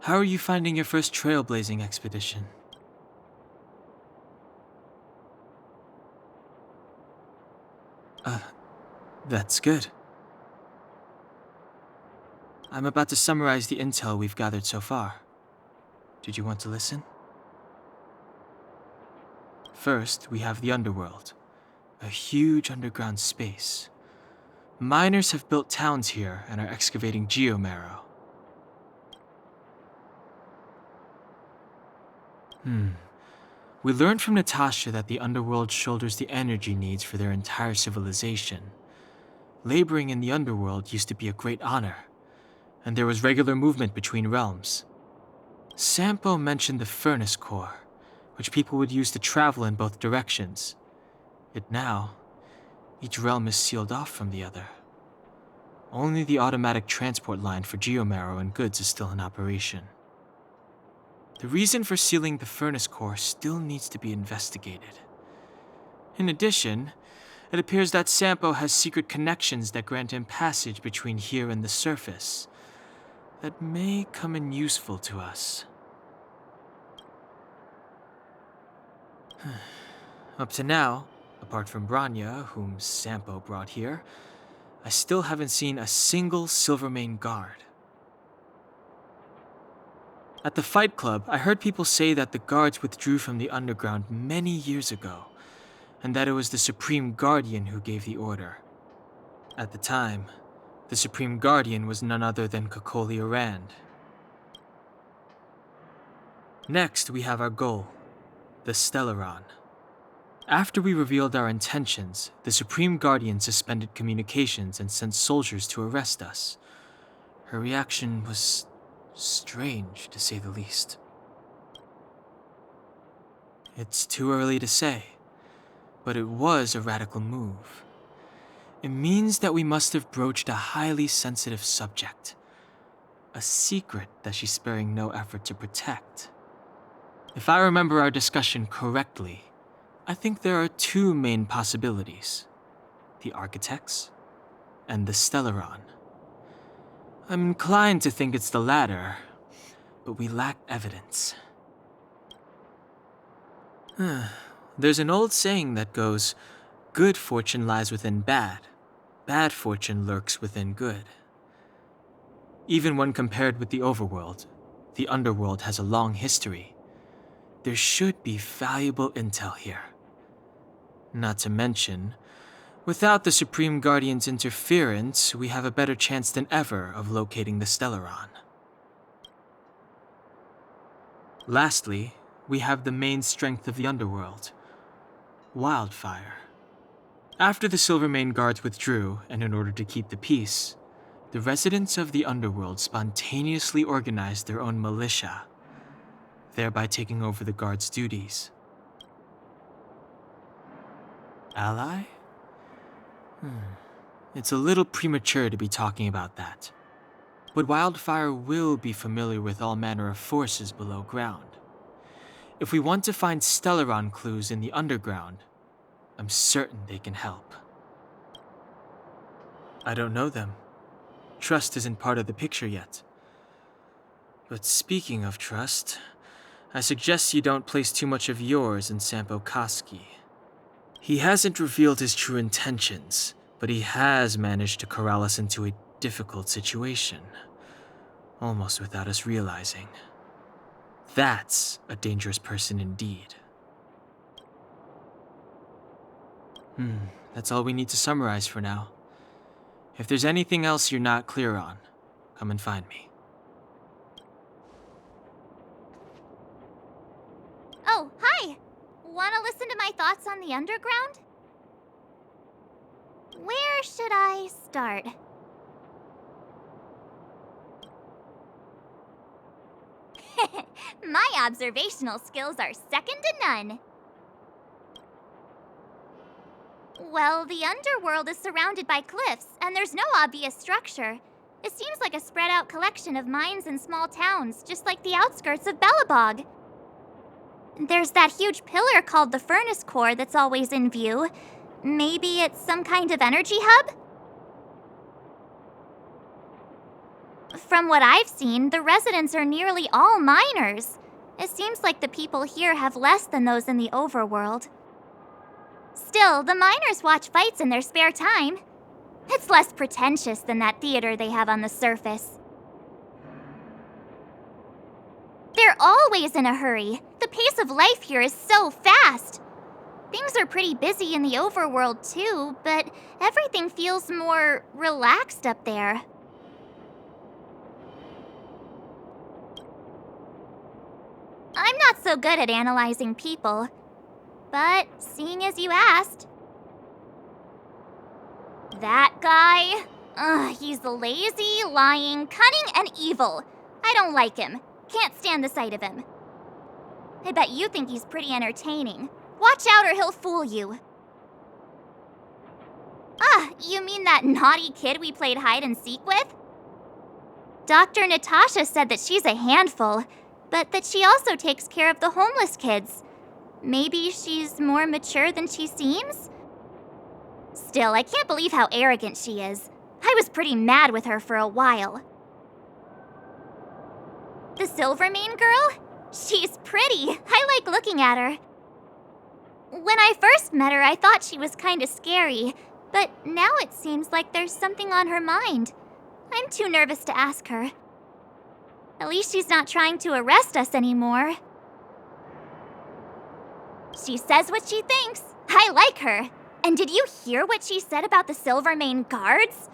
How are you finding your first trailblazing expedition? Uh, that's good. I'm about to summarize the intel we've gathered so far. Did you want to listen? First, we have the underworld, a huge underground space. Miners have built towns here and are excavating geomarrow. We learned from Natasha that the underworld shoulders the energy needs for their entire civilization. Laboring in the underworld used to be a great honor, and there was regular movement between realms. Sampo mentioned the furnace core, which people would use to travel in both directions. Yet now, each realm is sealed off from the other. Only the automatic transport line for geomarrow and goods is still in operation. The reason for sealing the furnace core still needs to be investigated. In addition, it appears that Sampo has secret connections that grant him passage between here and the surface. That may come in useful to us. Up to now, apart from Branya, whom Sampo brought here, I still haven't seen a single Silvermane guard. At the Fight Club, I heard people say that the guards withdrew from the underground many years ago, and that it was the Supreme Guardian who gave the order. At the time, the Supreme Guardian was none other than Kokolia Rand. Next, we have our goal, the Stellaron. After we revealed our intentions, the Supreme Guardian suspended communications and sent soldiers to arrest us. Her reaction was strange, to say the least. It's too early to say, but it was a radical move. It means that we must have broached a highly sensitive subject, a secret that she's sparing no effort to protect. If I remember our discussion correctly, I think there are two main possibilities: the Architects and the Stellaron. I'm inclined to think it's the latter, but we lack evidence. There's an old saying that goes, good fortune lies within bad fortune lurks within good. Even when compared with the overworld, the underworld has a long history. There should be valuable intel here. Not to mention, without the Supreme Guardian's interference, we have a better chance than ever of locating the Stellaron. Lastly, we have the main strength of the underworld, wildfire. After the Silvermane guards withdrew, and in order to keep the peace, the residents of the underworld spontaneously organized their own militia, thereby taking over the guards' duties. Ally? It's a little premature to be talking about that. But Wildfire will be familiar with all manner of forces below ground. If we want to find Stellaron clues in the underground, I'm certain they can help. I don't know them. Trust isn't part of the picture yet. But speaking of trust, I suggest you don't place too much of yours in Sampo Koski. He hasn't revealed his true intentions, but he has managed to corral us into a difficult situation, almost without us realizing. That's a dangerous person indeed. That's all we need to summarize for now. If there's anything else you're not clear on, come and find me. Oh, hi! Wanna listen to my thoughts on the underground? Where should I start? My observational skills are second to none. Well, the underworld is surrounded by cliffs, and there's no obvious structure. It seems like a spread out collection of mines and small towns, just like the outskirts of Belobog. There's that huge pillar called the furnace core that's always in view. Maybe it's some kind of energy hub? From what I've seen, the residents are nearly all minors. It seems like the people here have less than those in the overworld. Still, the miners watch fights in their spare time. It's less pretentious than that theater they have on the surface. They're always in a hurry. The pace of life here is so fast. Things are pretty busy in the overworld too, but everything feels more relaxed up there. I'm not so good at analyzing people, but seeing as you asked. That guy? Ugh, he's lazy, lying, cunning, and evil. I don't like him. Can't stand the sight of him. I bet you think he's pretty entertaining. Watch out or he'll fool you. Ah, you mean that naughty kid we played hide and seek with? Dr. Natasha said that she's a handful, but that she also takes care of the homeless kids. Maybe she's more mature than she seems? Still, I can't believe how arrogant she is. I was pretty mad with her for a while. The Silvermane girl? She's pretty. I like looking at her. When I first met her, I thought she was kinda scary, but now it seems like there's something on her mind. I'm too nervous to ask her. At least she's not trying to arrest us anymore. She says what she thinks. I like her. And did you hear what she said about the Silvermane guards?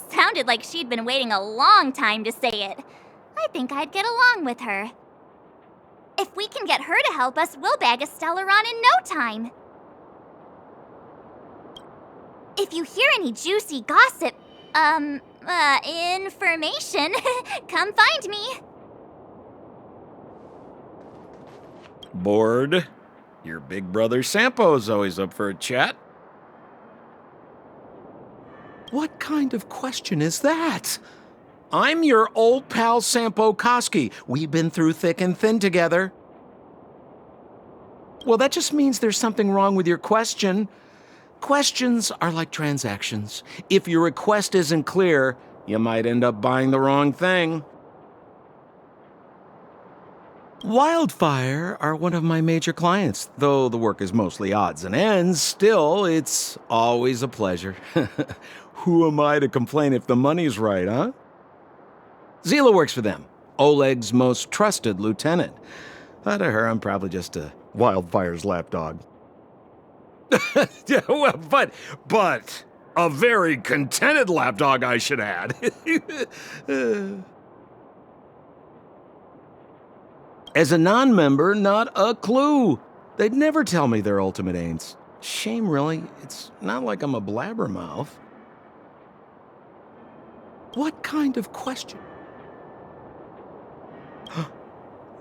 Sounded like she'd been waiting a long time to say it. I think I'd get along with her. If we can get her to help us, we'll bag a Stellaron in no time. If you hear any juicy gossip, information, come find me. Bored? Your big brother Sampo's always up for a chat. What kind of question is that? I'm your old pal Sampo Koski. We've been through thick and thin together. Well, that just means there's something wrong with your question. Questions are like transactions. If your request isn't clear, you might end up buying the wrong thing. Wildfire are one of my major clients. Though the work is mostly odds and ends, still, it's always a pleasure. Who am I to complain if the money's right, huh? Zila works for them, Oleg's most trusted lieutenant. To her, I'm probably just a Wildfire's lapdog. Yeah, well, but a very contented lapdog, I should add. As a non-member, not a clue. They'd never tell me their ultimate aims. Shame, really. It's not like I'm a blabbermouth. What kind of question?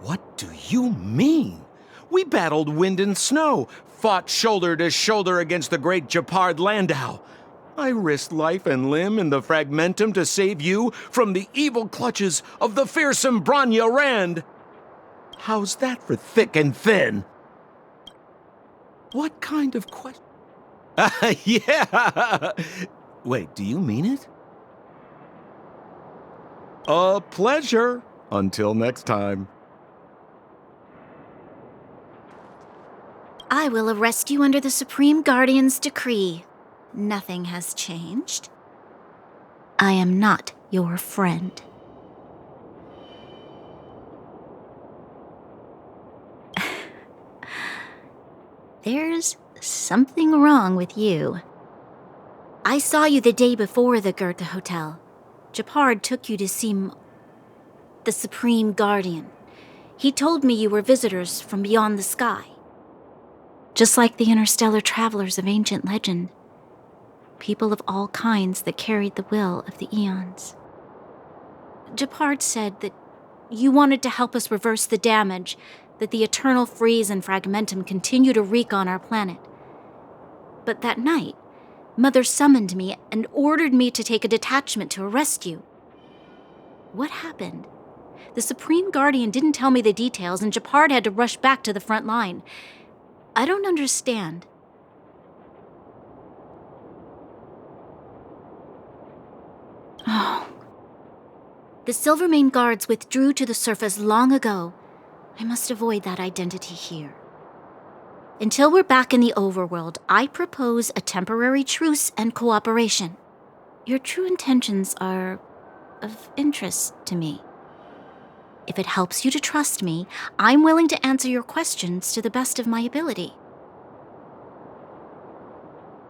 What do you mean? We battled wind and snow, fought shoulder to shoulder against the great Japard Landau. I risked life and limb in the Fragmentum to save you from the evil clutches of the fearsome Branya Rand. How's that for thick and thin? What kind of question? Yeah. Wait, do you mean it? A pleasure. Until next time. I will arrest you under the Supreme Guardian's decree. Nothing has changed. I am not your friend. There's something wrong with you. I saw you the day before the Goethe Hotel. Japard took you to see the Supreme Guardian. He told me you were visitors from beyond the sky. Just like the interstellar travelers of ancient legend. People of all kinds that carried the will of the eons. Japard said that you wanted to help us reverse the damage that the eternal freeze and fragmentum continue to wreak on our planet. But that night, Mother summoned me and ordered me to take a detachment to arrest you. What happened? The Supreme Guardian didn't tell me the details, and Japard had to rush back to the front line. I don't understand. Oh. The Silvermane guards withdrew to the surface long ago. I must avoid that identity here. Until we're back in the overworld, I propose a temporary truce and cooperation. Your true intentions are of interest to me. If it helps you to trust me, I'm willing to answer your questions to the best of my ability.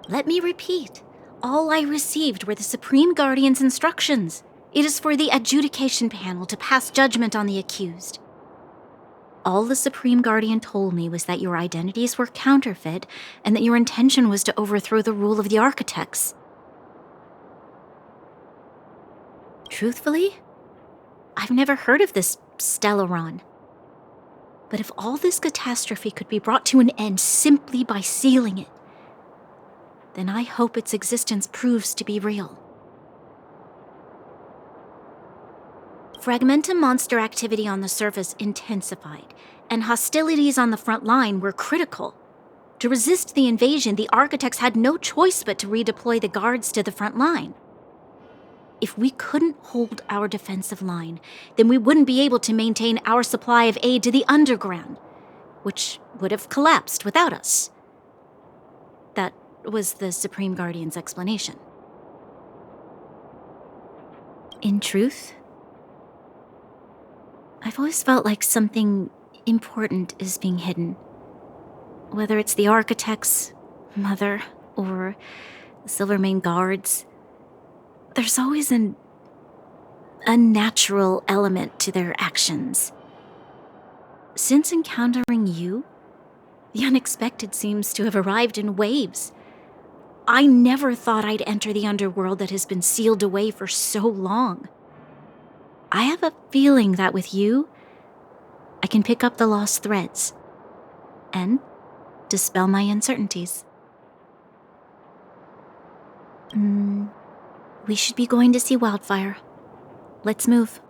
Let me repeat. All I received were the Supreme Guardian's instructions. It is for the adjudication panel to pass judgment on the accused. All the Supreme Guardian told me was that your identities were counterfeit and that your intention was to overthrow the rule of the architects. Truthfully, I've never heard of this Stellaron. But if all this catastrophe could be brought to an end simply by sealing it, then I hope its existence proves to be real. Fragmentum monster activity on the surface intensified, and hostilities on the front line were critical. To resist the invasion, the architects had no choice but to redeploy the guards to the front line. If we couldn't hold our defensive line, then we wouldn't be able to maintain our supply of aid to the underground, which would have collapsed without us. That was the Supreme Guardian's explanation. In truth, I've always felt like something important is being hidden. Whether it's the architects, Mother, or the Silvermane guards, there's always an unnatural element to their actions. Since encountering you, the unexpected seems to have arrived in waves. I never thought I'd enter the underworld that has been sealed away for so long. I have a feeling that with you, I can pick up the lost threads and dispel my uncertainties. We should be going to see Wildfire. Let's move.